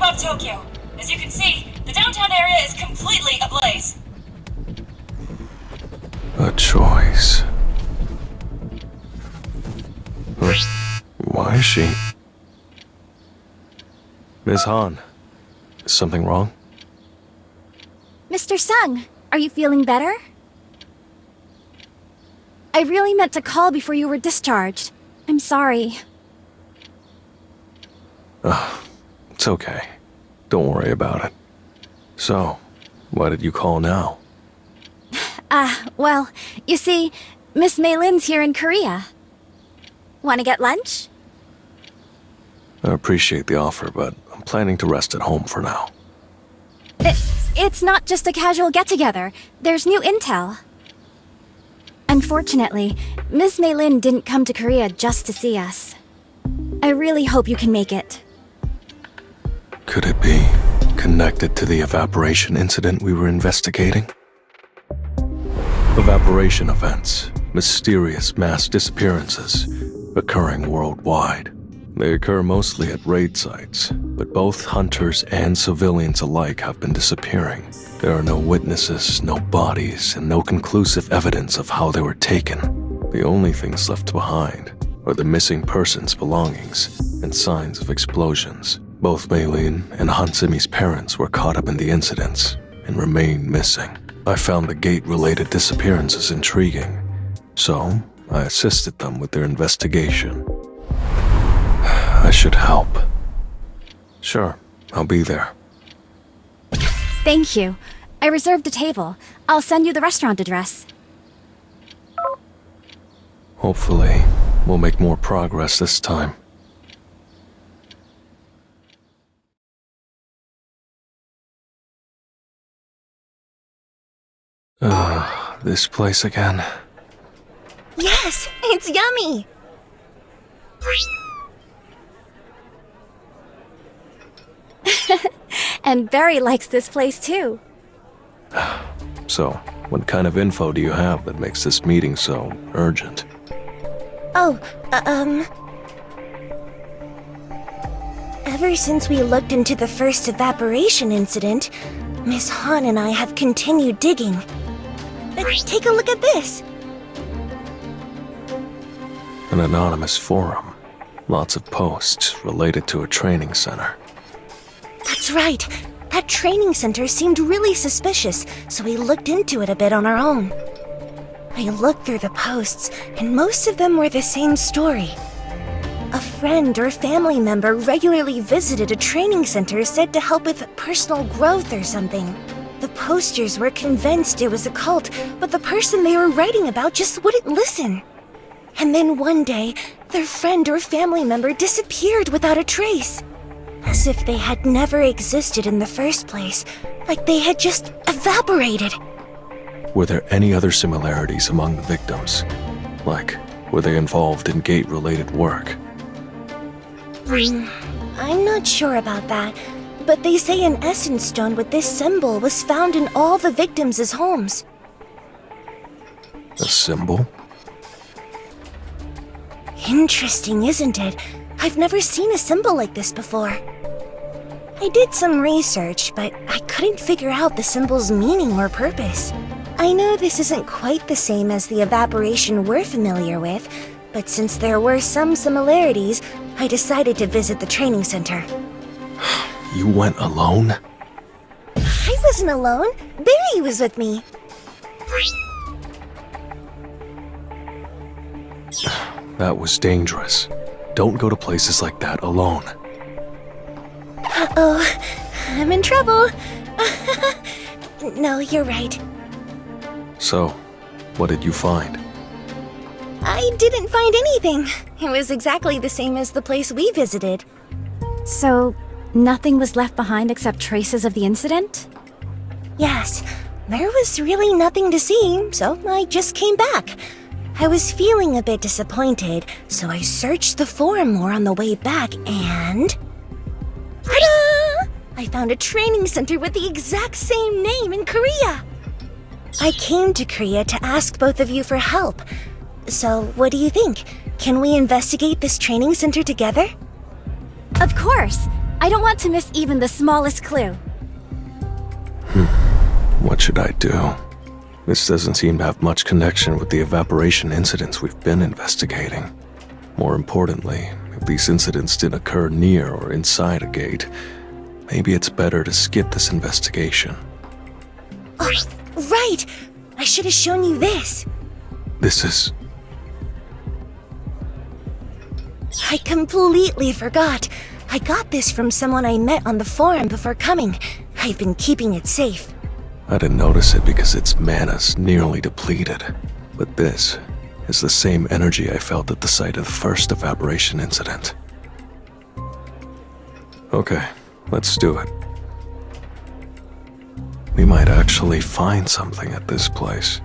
above Tokyo. As you can see, the downtown area is completely ablaze. A choice. Why is she? Ms. Han, is something wrong? Mr. Sung, are you feeling better? I really meant to call before you were discharged. I'm sorry. It's okay. Don't worry about it. So, why did you call now? Well, you see, Miss Mei-Lin's here in Korea. Want to get lunch? I appreciate the offer, but I'm planning to rest at home for now. It's not just a casual get-together. There's new intel. Unfortunately, Miss Mei-Lin didn't come to Korea just to see us. I really hope you can make it. Could it be connected to the evaporation incident we were investigating? Evaporation events, mysterious mass disappearances, occurring worldwide. They occur mostly at raid sites, but both hunters and civilians alike have been disappearing. There are no witnesses, no bodies, and no conclusive evidence of how they were taken. The only things left behind are the missing persons' belongings and signs of explosions. Both Mei-Lin and Han Simi's parents were caught up in the incidents and remain missing. I found the gate-related disappearances intriguing, so I assisted them with their investigation. I should help. Sure, I'll be there. Thank you. I reserved a table. I'll send you the restaurant address. Hopefully, we'll make more progress this time. This place again. Yes, it's yummy! And Barry likes this place too. So, what kind of info do you have that makes this meeting so urgent? Ever since we looked into the first evaporation incident, Miss Han and I have continued digging. Take a look at this! An anonymous forum. Lots of posts related to a training center. That's right. That training center seemed really suspicious, so we looked into it a bit on our own. I looked through the posts, and most of them were the same story. A friend or family member regularly visited a training center said to help with personal growth or something. The posters were convinced it was a cult, but the person they were writing about just wouldn't listen. And then one day, their friend or family member disappeared without a trace. As if they had never existed in the first place, like they had just evaporated. Were there any other similarities among the victims? Like, were they involved in gate-related work? I'm not sure about that, but they say an essence stone with this symbol was found in all the victims' homes. A symbol? Interesting, isn't it? I've never seen a symbol like this before. I did some research, but I couldn't figure out the symbol's meaning or purpose. I know this isn't quite the same as the evaporation we're familiar with, but since there were some similarities, I decided to visit the training center. You went alone? I wasn't alone. Barry was with me. That was dangerous. Don't go to places like that alone. Uh-oh, I'm in trouble. No, you're right. So, what did you find? I didn't find anything. It was exactly the same as the place we visited. So, nothing was left behind except traces of the incident? Yes, there was really nothing to see, so I just came back. I was feeling a bit disappointed, so I searched the forum more on the way back and... Ta-da! I found a training center with the exact same name in Korea. I came to Korea to ask both of you for help. So, what do you think? Can we investigate this training center together? Of course! I don't want to miss even the smallest clue. What should I do? This doesn't seem to have much connection with the evaporation incidents we've been investigating. More importantly, if these incidents didn't occur near or inside a gate, maybe it's better to skip this investigation. Oh, right! I should have shown you this. This is... I completely forgot. I got this from someone I met on the forum before coming. I've been keeping it safe. I didn't notice it because its mana's nearly depleted. But this is the same energy I felt at the site of the first evaporation incident. Okay, let's do it. We might actually find something at this place.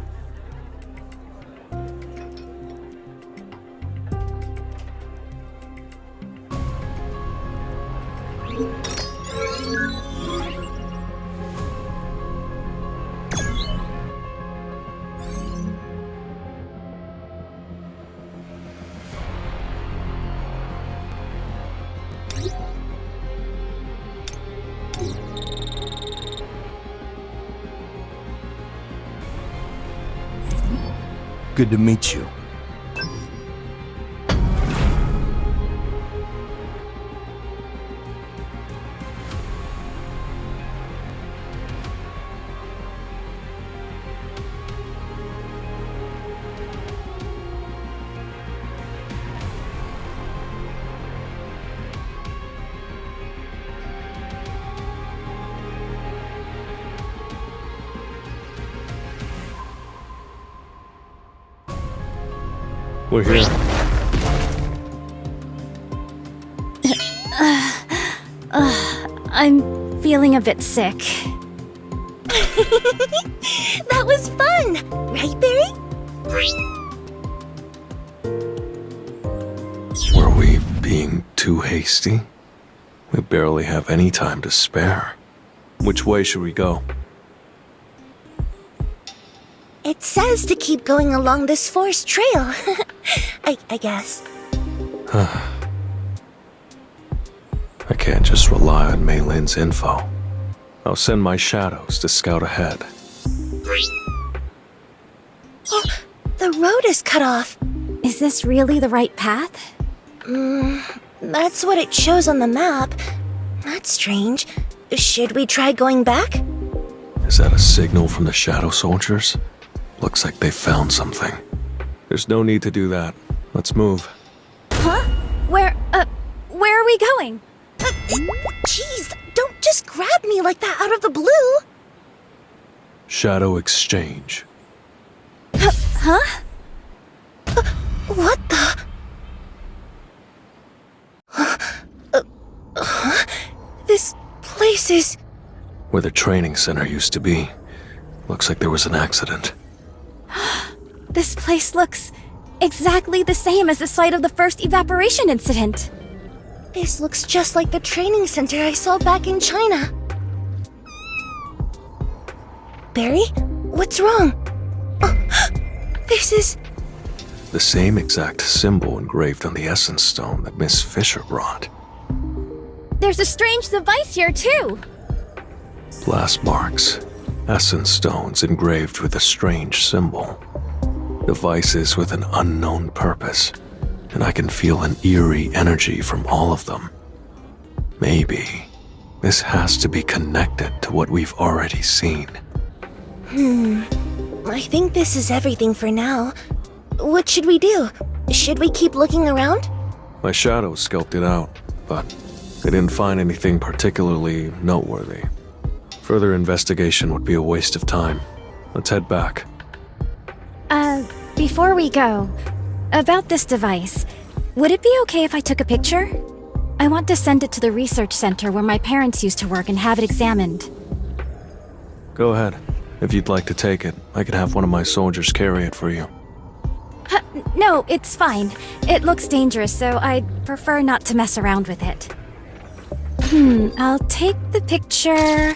Good to meet you. We're here. I'm feeling a bit sick. That was fun! Right, Barry? Were we being too hasty? We barely have any time to spare. Which way should we go? It says to keep going along this forest trail. I guess. I can't just rely on Mei Lin's info. I'll send my shadows to scout ahead. Oh, the road is cut off. Is this really the right path? That's what it shows on the map. That's strange. Should we try going back? Is that a signal from the shadow soldiers? Looks like they found something. There's no need to do that. Let's move. Huh? Where are we going? Jeez, don't just grab me like that out of the blue. Shadow exchange. Huh? What the? This place is... Where the training center used to be. Looks like there was an accident. This place looks exactly the same as the site of the first evaporation incident. This looks just like the training center I saw back in China. Barry? What's wrong? This is... The same exact symbol engraved on the essence stone that Miss Fisher brought. There's a strange device here, too. Blast marks. Essence stones engraved with a strange symbol. Devices with an unknown purpose. And I can feel an eerie energy from all of them. Maybe this has to be connected to what we've already seen. I think this is everything for now. What should we do? Should we keep looking around? My shadows scoped it out, but they didn't find anything particularly noteworthy. Further investigation would be a waste of time. Let's head back. Before we go, about this device, would it be okay if I took a picture? I want to send it to the research center where my parents used to work and have it examined. Go ahead. If you'd like to take it, I could have one of my soldiers carry it for you. No, it's fine. It looks dangerous, so I'd prefer not to mess around with it. I'll take the picture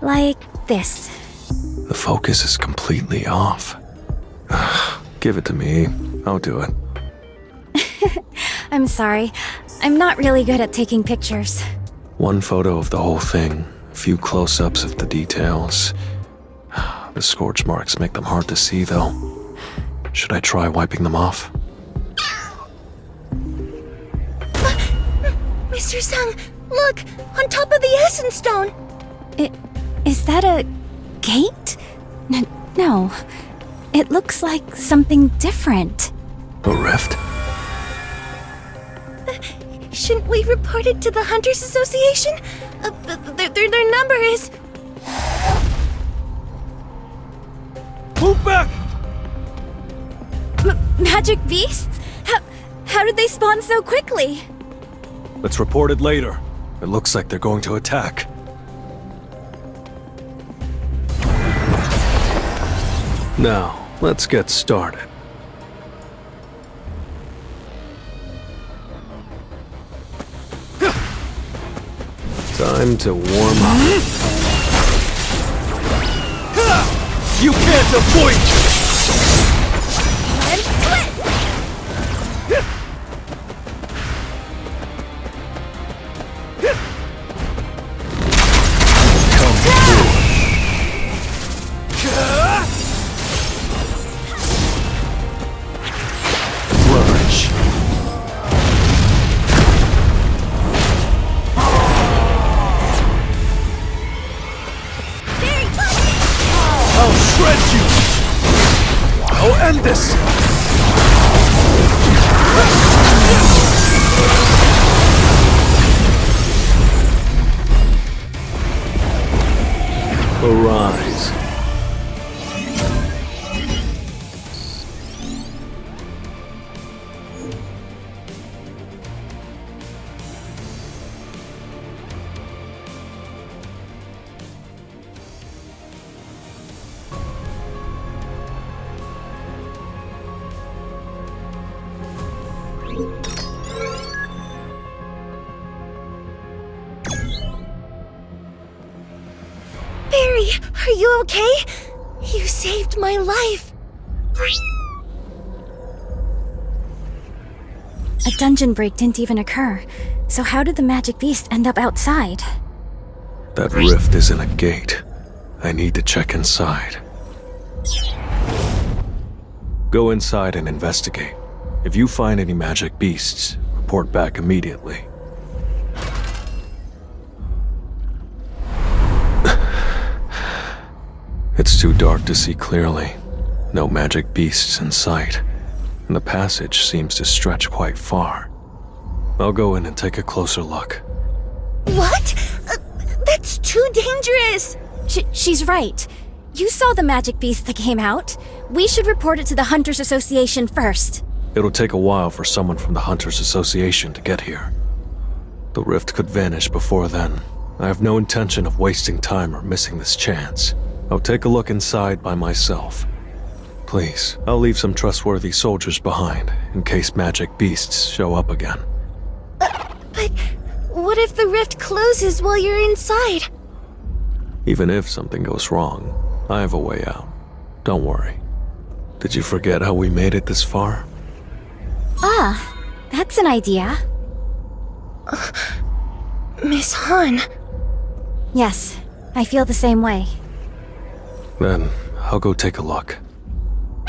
like this. The focus is completely off. Give it to me. I'll do it. I'm sorry. I'm not really good at taking pictures. One photo of the whole thing, a few close-ups of the details. The scorch marks make them hard to see, though. Should I try wiping them off? Mr. Sung, look! On top of the Essence Stone! Is that a gate? No. It looks like something different. A rift? Shouldn't we report it to the Hunters Association? Their number is... Move back! Magic beasts? How did they spawn so quickly? Let's report it later. It looks like they're going to attack. Now, let's get started. Time to warm up. You can't avoid me! And twist! Come through. Flourish. I'll shred you! I'll end this! Arise. Barry, are you okay? You saved my life. A dungeon break didn't even occur. So how did the magic beast end up outside? That rift isn't a gate. I need to check inside. Go inside and investigate. If you find any magic beasts, report back immediately. It's too dark to see clearly. No magic beasts in sight. And the passage seems to stretch quite far. I'll go in and take a closer look. What? That's too dangerous! She's right. You saw the magic beast that came out. We should report it to the Hunters Association first. It'll take a while for someone from the Hunters Association to get here. The rift could vanish before then. I have no intention of wasting time or missing this chance. I'll take a look inside by myself. Please, I'll leave some trustworthy soldiers behind, in case magic beasts show up again. But what if the rift closes while you're inside? Even if something goes wrong, I have a way out. Don't worry. Did you forget how we made it this far? Ah, that's an idea. Miss Han. Yes, I feel the same way. Then, I'll go take a look.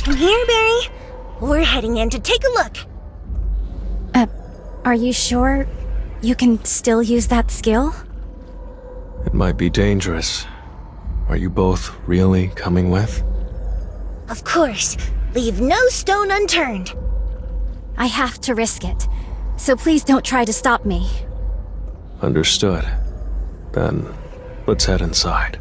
Come here, Barry. We're heading in to take a look. Are you sure you can still use that skill? It might be dangerous. Are you both really coming with? Of course. Leave no stone unturned. I have to risk it, so please don't try to stop me. Understood. Then, let's head inside.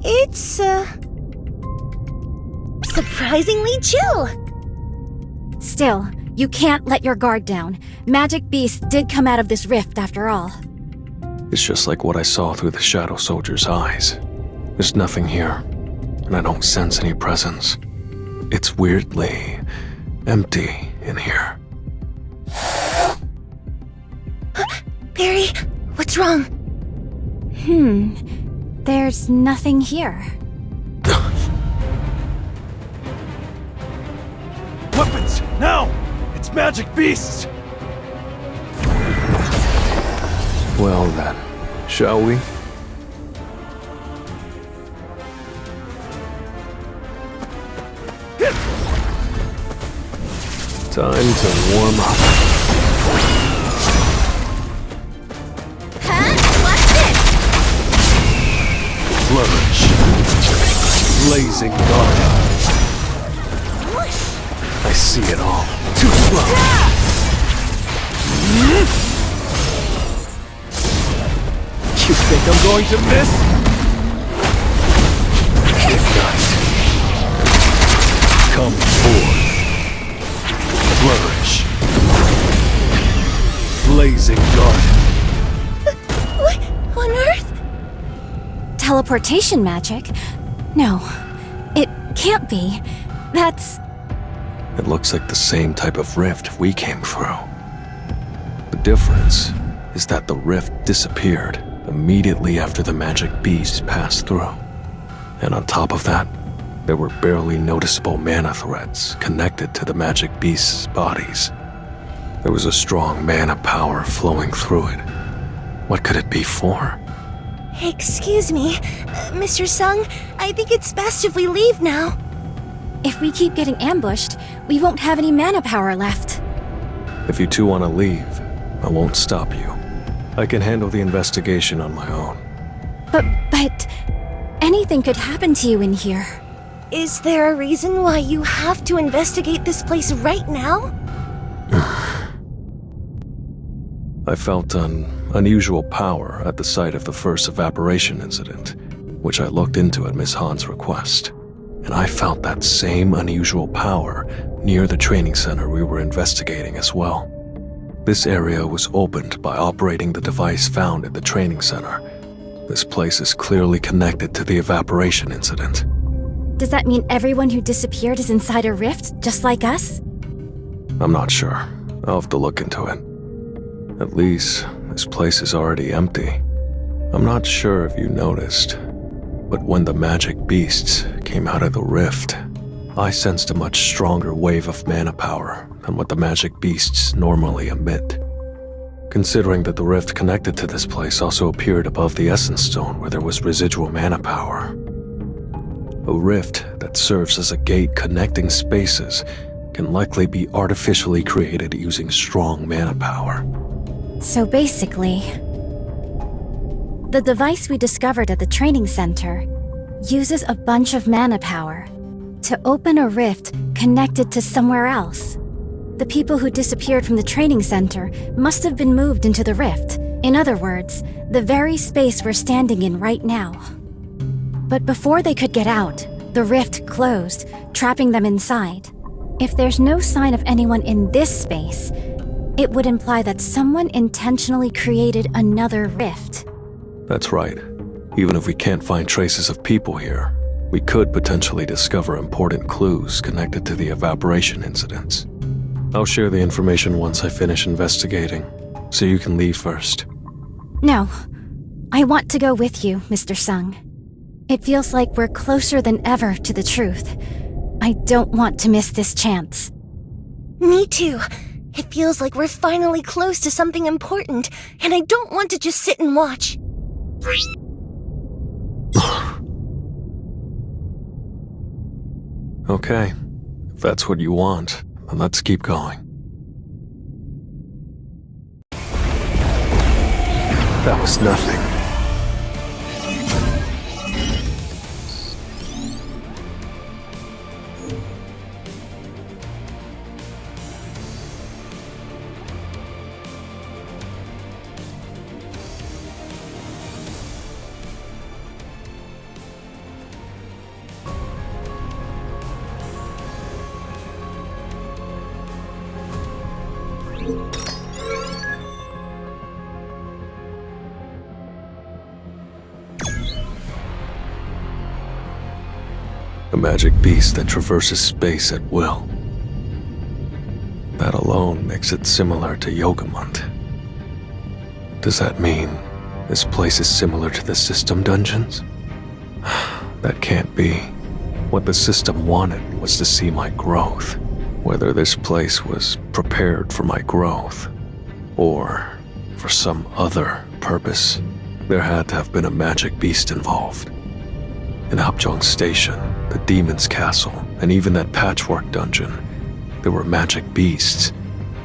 It's, surprisingly chill. Still, you can't let your guard down. Magic beasts did come out of this rift after all. It's just like what I saw through the Shadow Soldier's eyes. There's nothing here, and I don't sense any presence. It's weirdly empty in here. Barry, what's wrong? There's nothing here. Weapons, now! It's magic beasts! Well then, shall we? Time to warm up. What's this? Flourish. Blazing garden. I see it all. Too slow. You think I'm going to miss? Ignite. Come forth. Flourish. Blazing garden. What on earth? Teleportation magic? No, it can't be. That's... It looks like the same type of rift we came through. The difference is that the rift disappeared immediately after the magic beast passed through. And on top of that, there were barely noticeable mana threads connected to the magic beast's bodies. There was a strong mana power flowing through it. What could it be for? Excuse me, Mr. Sung, I think it's best if we leave now. If we keep getting ambushed, we won't have any mana power left. If you two want to leave, I won't stop you. I can handle the investigation on my own. But anything could happen to you in here. Is there a reason why you have to investigate this place right now? I felt an unusual power at the site of the first evaporation incident, which I looked into at Miss Han's request. And I felt that same unusual power near the training center we were investigating as well. This area was opened by operating the device found at the training center. This place is clearly connected to the evaporation incident. Does that mean everyone who disappeared is inside a rift, just like us? I'm not sure. I'll have to look into it. At least, this place is already empty. I'm not sure if you noticed, but when the magic beasts came out of the rift, I sensed a much stronger wave of mana power than what the magic beasts normally emit. Considering that the rift connected to this place also appeared above the Essence Stone where there was residual mana power. A rift that serves as a gate connecting spaces can likely be artificially created using strong mana power. So basically, the device we discovered at the training center uses a bunch of mana power to open a rift connected to somewhere else. The people who disappeared from the training center must have been moved into the rift. In other words, the very space we're standing in right now. But before they could get out, the rift closed, trapping them inside. If there's no sign of anyone in this space, it would imply that someone intentionally created another rift. That's right. Even if we can't find traces of people here, we could potentially discover important clues connected to the evaporation incidents. I'll share the information once I finish investigating, so you can leave first. No, I want to go with you, Mr. Sung. It feels like we're closer than ever to the truth. I don't want to miss this chance. Me too. It feels like we're finally close to something important, and I don't want to just sit and watch. Okay, if that's what you want, then let's keep going. That was nothing. A magic beast that traverses space at will. That alone makes it similar to Yogamont. Does that mean this place is similar to the system dungeons? That can't be. What the system wanted was to see my growth. Whether this place was prepared for my growth, or for some other purpose, there had to have been a magic beast involved. In Hapjeong Station, the Demon's Castle, and even that patchwork dungeon, there were magic beasts,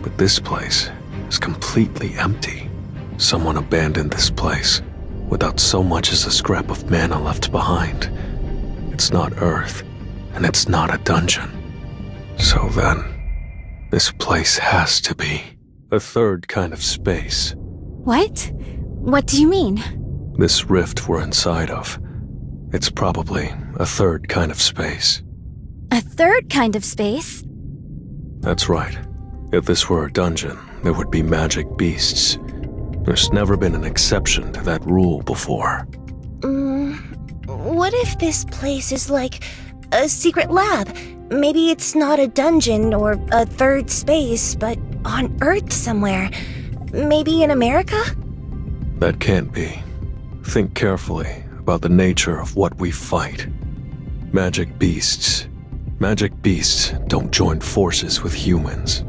but this place is completely empty. Someone abandoned this place without so much as a scrap of mana left behind. It's not Earth, and it's not a dungeon. So then, this place has to be a third kind of space. What? What do you mean? This rift we're inside of, it's probably a third kind of space. A third kind of space? That's right. If this were a dungeon, there would be magic beasts. There's never been an exception to that rule before. What if this place is like a secret lab? Maybe it's not a dungeon or a third space, but on Earth somewhere. Maybe in America? That can't be. Think carefully about the nature of what we fight. Magic beasts. Magic beasts don't join forces with humans.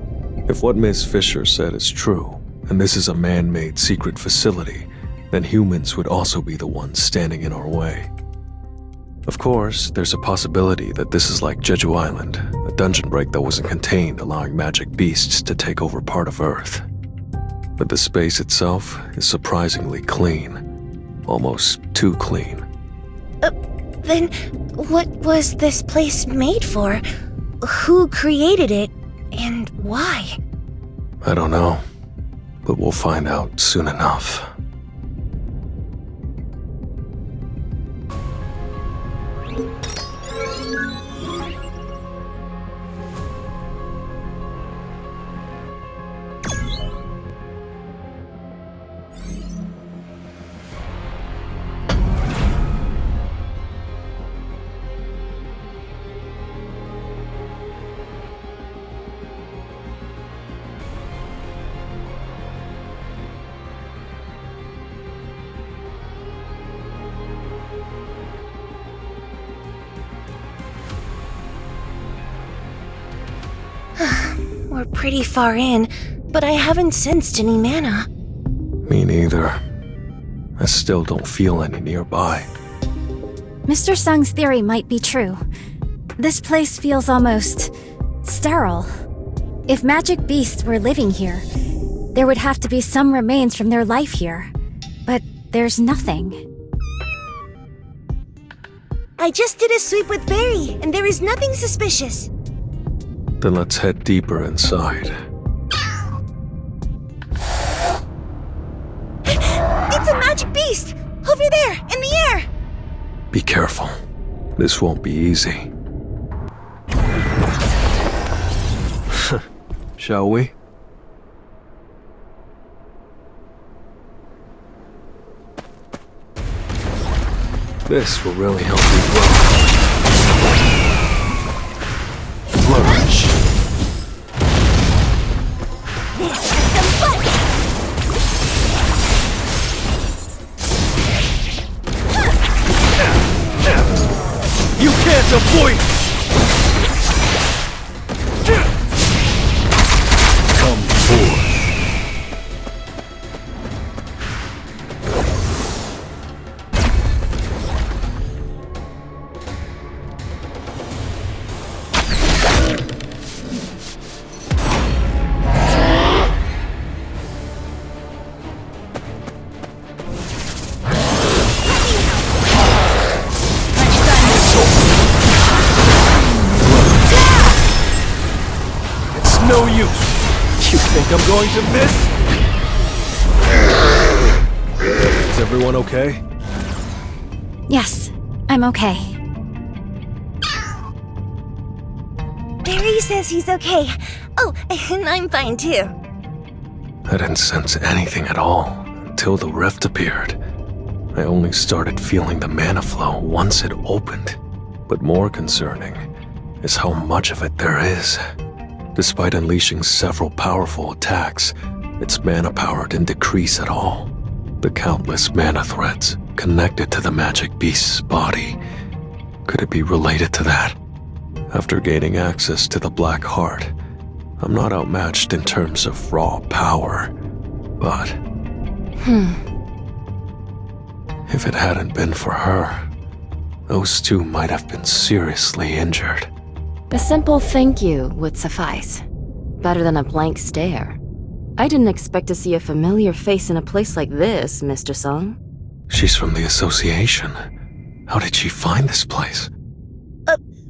If what Ms. Fisher said is true, and this is a man-made secret facility, then humans would also be the ones standing in our way. Of course, there's a possibility that this is like Jeju Island, a dungeon break that wasn't contained, allowing magic beasts to take over part of Earth. But the space itself is surprisingly clean. Almost too clean. Then what was this place made for? Who created it, and why? I don't know, but we'll find out soon enough. We're pretty far in, but I haven't sensed any mana. Me neither. I still don't feel any nearby. Mr. Sung's theory might be true. This place feels almost sterile. If magic beasts were living here, there would have to be some remains from their life here. But there's nothing. I just did a sweep with Barry, and there is nothing suspicious. Then let's head deeper inside. It's a magic beast! Over there, in the air! Be careful. This won't be easy. Shall we? This will really help you grow. Flourish. This is some fun! You can't avoid it! Come forth. No use. You think I'm going to miss? Is everyone okay? Yes, I'm okay. Barry says he's okay. Oh, and I'm fine too. I didn't sense anything at all until the rift appeared. I only started feeling the mana flow once it opened. But more concerning is how much of it there is. Despite unleashing several powerful attacks, its mana power didn't decrease at all. The countless mana threads connected to the magic beast's body. Could it be related to that? After gaining access to the Black Heart, I'm not outmatched in terms of raw power, but... If it hadn't been for her, those two might have been seriously injured. A simple thank you would suffice. Better than a blank stare. I didn't expect to see a familiar face in a place like this, Mr. Song. She's from the association. How did she find this place?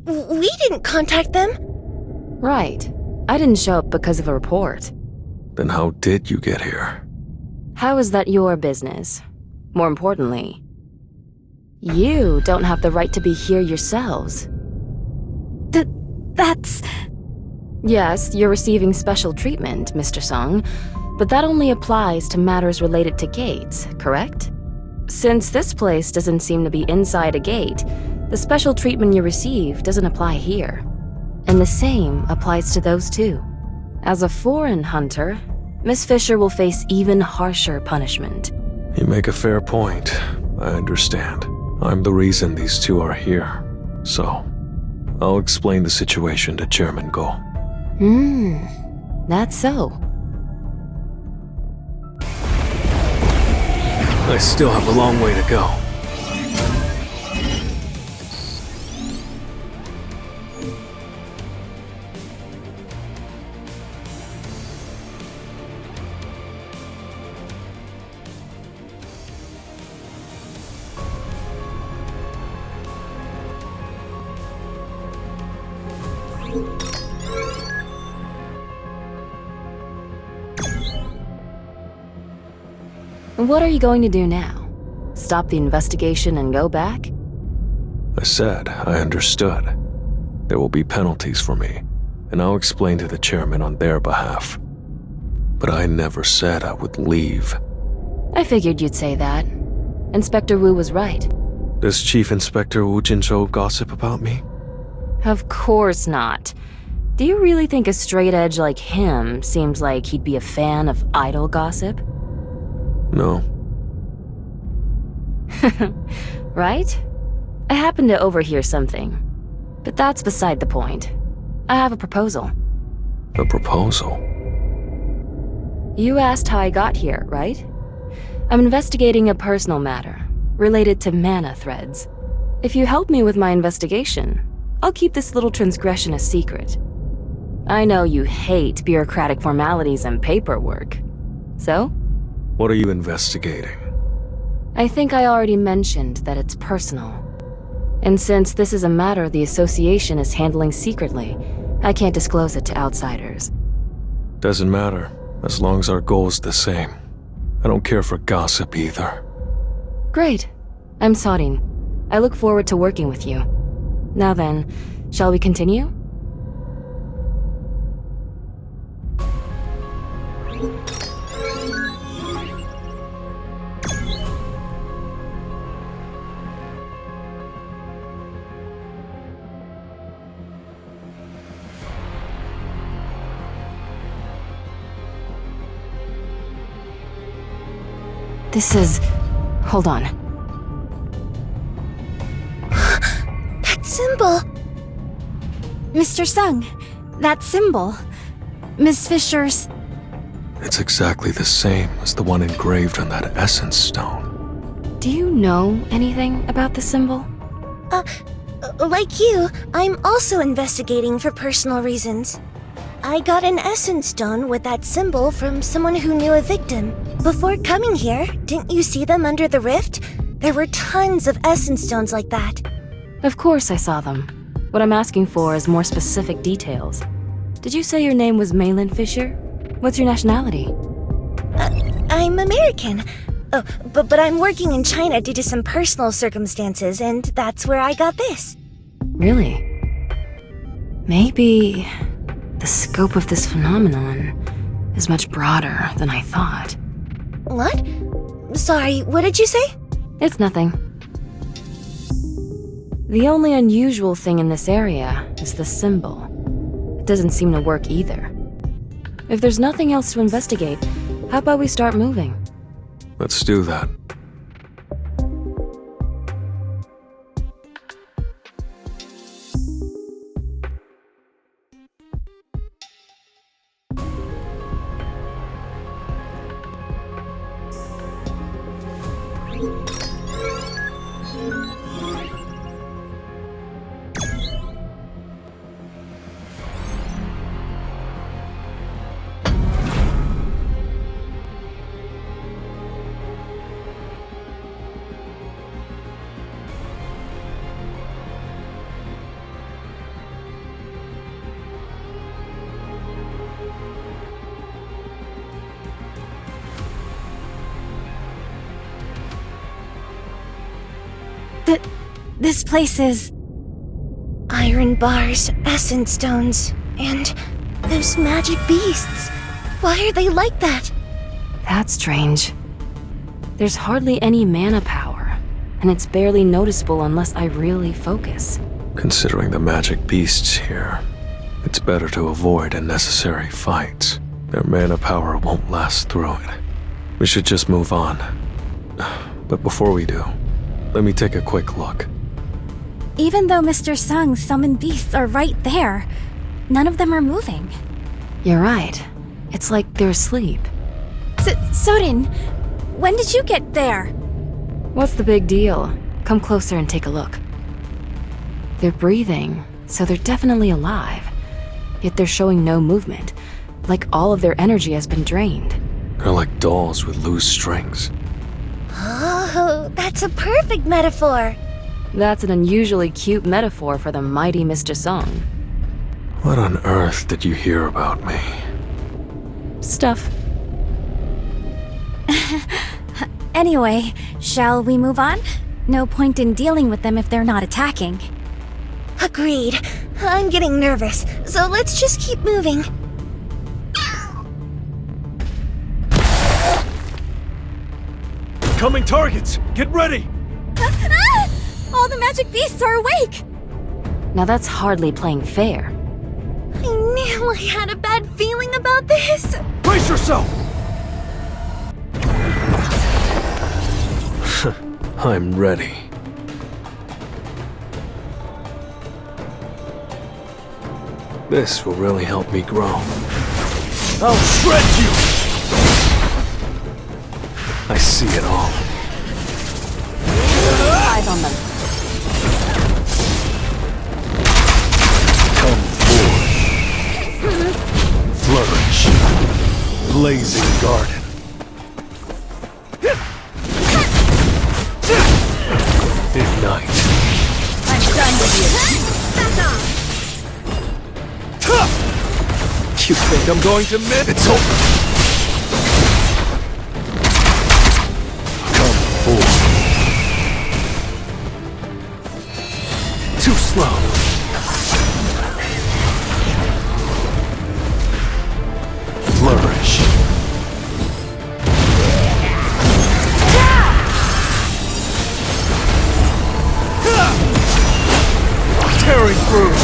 We didn't contact them. Right. I didn't show up because of a report. Then how did you get here? How is that your business? More importantly, you don't have the right to be here yourselves. That's... Yes, you're receiving special treatment, Mr. Song, but that only applies to matters related to gates, correct? Since this place doesn't seem to be inside a gate, the special treatment you receive doesn't apply here. And the same applies to those two. As a foreign hunter, Miss Fisher will face even harsher punishment. You make a fair point. I understand. I'm the reason these two are here. So, I'll explain the situation to Chairman Go. That's so. I still have a long way to go. What are you going to do now? Stop the investigation and go back? I said I understood. There will be penalties for me, and I'll explain to the chairman on their behalf. But I never said I would leave. I figured you'd say that. Inspector Wu was right. Does Chief Inspector Wu Jinzhou gossip about me? Of course not. Do you really think a straight edge like him seems like he'd be a fan of idle gossip? No. Right? I happened to overhear something. But that's beside the point. I have a proposal. A proposal? You asked how I got here, right? I'm investigating a personal matter, related to mana threads. If you help me with my investigation, I'll keep this little transgression a secret. I know you hate bureaucratic formalities and paperwork. So? What are you investigating? I think I already mentioned that it's personal. And since this is a matter the association is handling secretly, I can't disclose it to outsiders. Doesn't matter, as long as our goal is the same. I don't care for gossip either. Great. I'm Sodin. I look forward to working with you. Now then, shall we continue? This is... Hold on. That symbol! Mr. Sung, that symbol. Miss Fisher's... It's exactly the same as the one engraved on that essence stone. Do you know anything about the symbol? Like you, I'm also investigating for personal reasons. I got an essence stone with that symbol from someone who knew a victim. Before coming here, didn't you see them under the rift? There were tons of essence stones like that. Of course I saw them. What I'm asking for is more specific details. Did you say your name was Malin Fisher? What's your nationality? I'm American. Oh, but I'm working in China due to some personal circumstances, and that's where I got this. Really? Maybe the scope of this phenomenon is much broader than I thought. What? Sorry, what did you say? It's nothing. The only unusual thing in this area is the symbol. It doesn't seem to work either. If there's nothing else to investigate, how about we start moving? Let's do that. This place is... Iron bars, essence stones, and those magic beasts. Why are they like that? That's strange. There's hardly any mana power, and it's barely noticeable unless I really focus. Considering the magic beasts here, it's better to avoid unnecessary fights. Their mana power won't last through it. We should just move on. But before we do, let me take a quick look. Even though Mr. Sung's summoned beasts are right there, none of them are moving. You're right. It's like they're asleep. Sorin, when did you get there? What's the big deal? Come closer and take a look. They're breathing, so they're definitely alive. Yet they're showing no movement, like all of their energy has been drained. They're like dolls with loose strings. Oh, that's a perfect metaphor. That's an unusually cute metaphor for the mighty Mr. Song. What on earth did you hear about me? Stuff. Anyway, shall we move on? No point in dealing with them if they're not attacking. Agreed. I'm getting nervous, so let's just keep moving. Coming targets! Get ready! All the magic beasts are awake! Now that's hardly playing fair. I knew I had a bad feeling about this. Brace yourself! I'm ready. This will really help me grow. I'll shred you! I see it all. Eyes on them. Come forth. Flourish. Blazing garden. Ignite. I'm done with you. You think I'm going to miss? It's over. Come forth. Too slow. Flourish. Tearing through.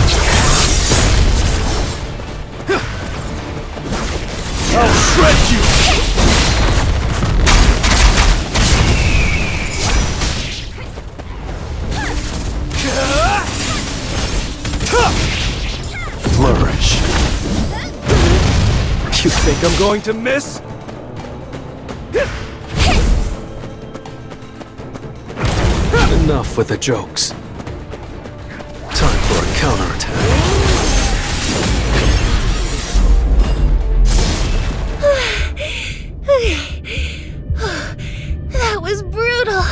I'll shred you! Flourish. You think I'm going to miss? Enough with the jokes. Time for a counterattack. That was brutal.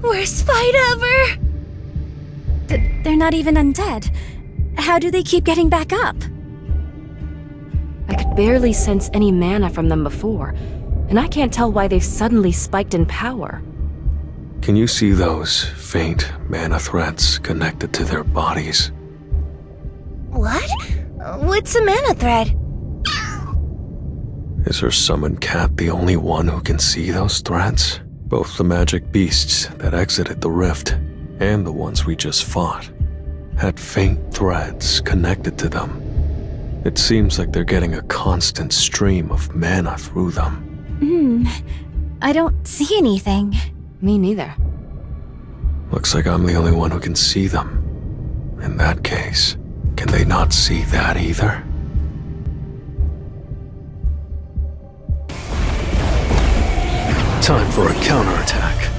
Worst fight ever. They're not even undead. How do they keep getting back up? I could barely sense any mana from them before, and I can't tell why they've suddenly spiked in power. Can you see those faint mana threads connected to their bodies? What? What's a mana thread? Is her summoned cat the only one who can see those threads? Both the magic beasts that exited the rift and the ones we just fought had faint threads connected to them. It seems like they're getting a constant stream of mana through them. I don't see anything. Me neither. Looks like I'm the only one who can see them. In that case, can they not see that either? Time for a counterattack.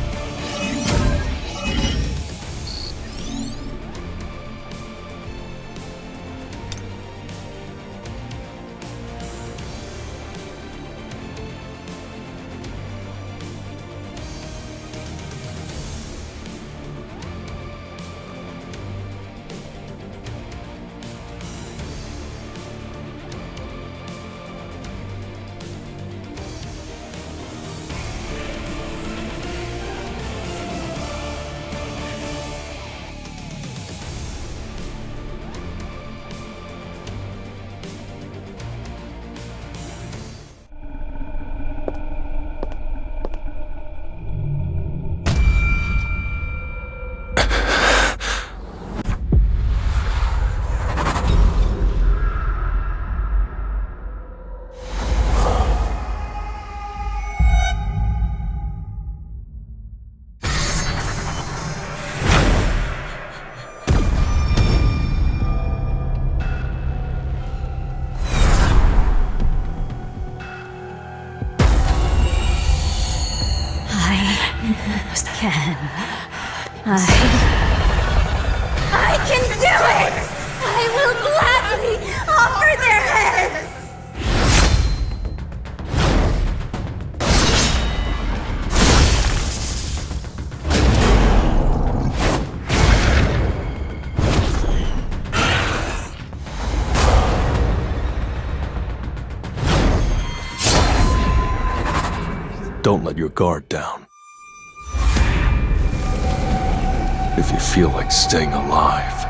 I can do it! I will gladly offer their heads! Don't let your guard down. If you feel like staying alive.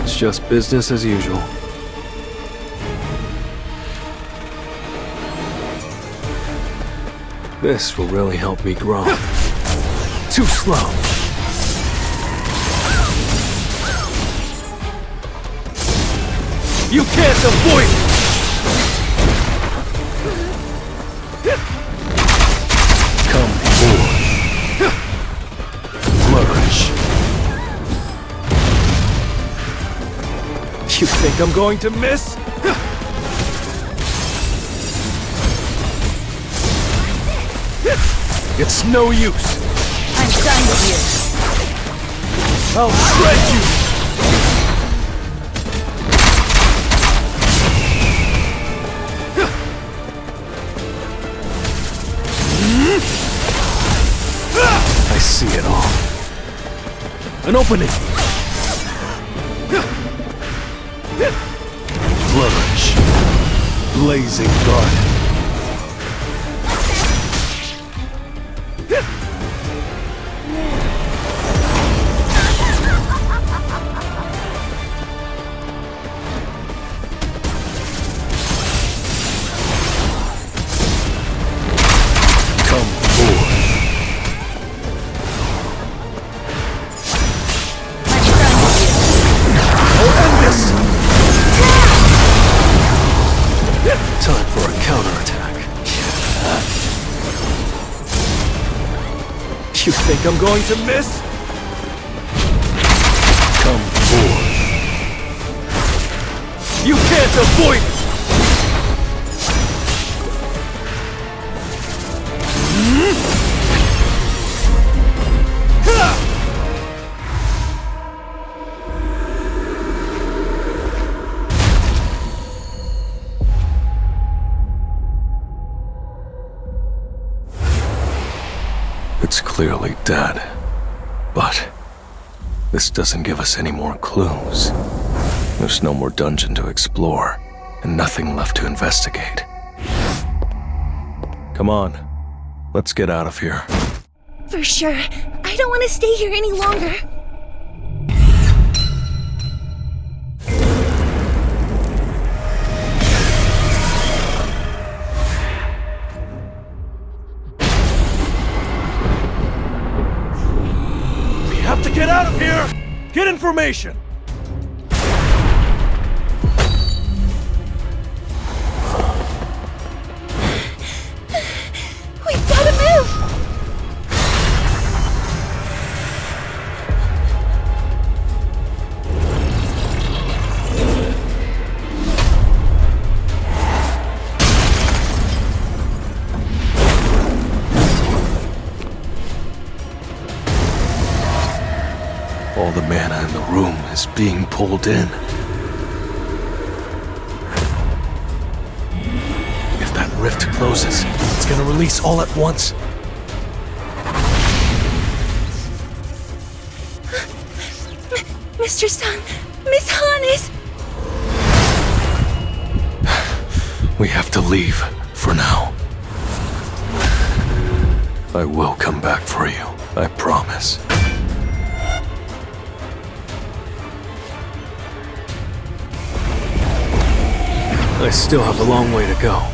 It's just business as usual. This will really help me grow. Too slow. You can't avoid it! Come forward. Flourish. You think I'm going to miss? It's no use. I'm done with you. I'll shred you. I see it all. An opening. Flourish. Blazing garden. Time for a counterattack. You think I'm going to miss? Come forward. You can't avoid it! It's clearly dead, but this doesn't give us any more clues. There's no more dungeon to explore, and nothing left to investigate. Come on, let's get out of here. For sure. I don't want to stay here any longer. information! We've gotta move! All the mana in the room is being pulled in. If that rift closes, it's gonna release all at once. Mr. Sung, Miss Han is... We have to leave, for now. I will come back for you, I promise. I still have a long way to go.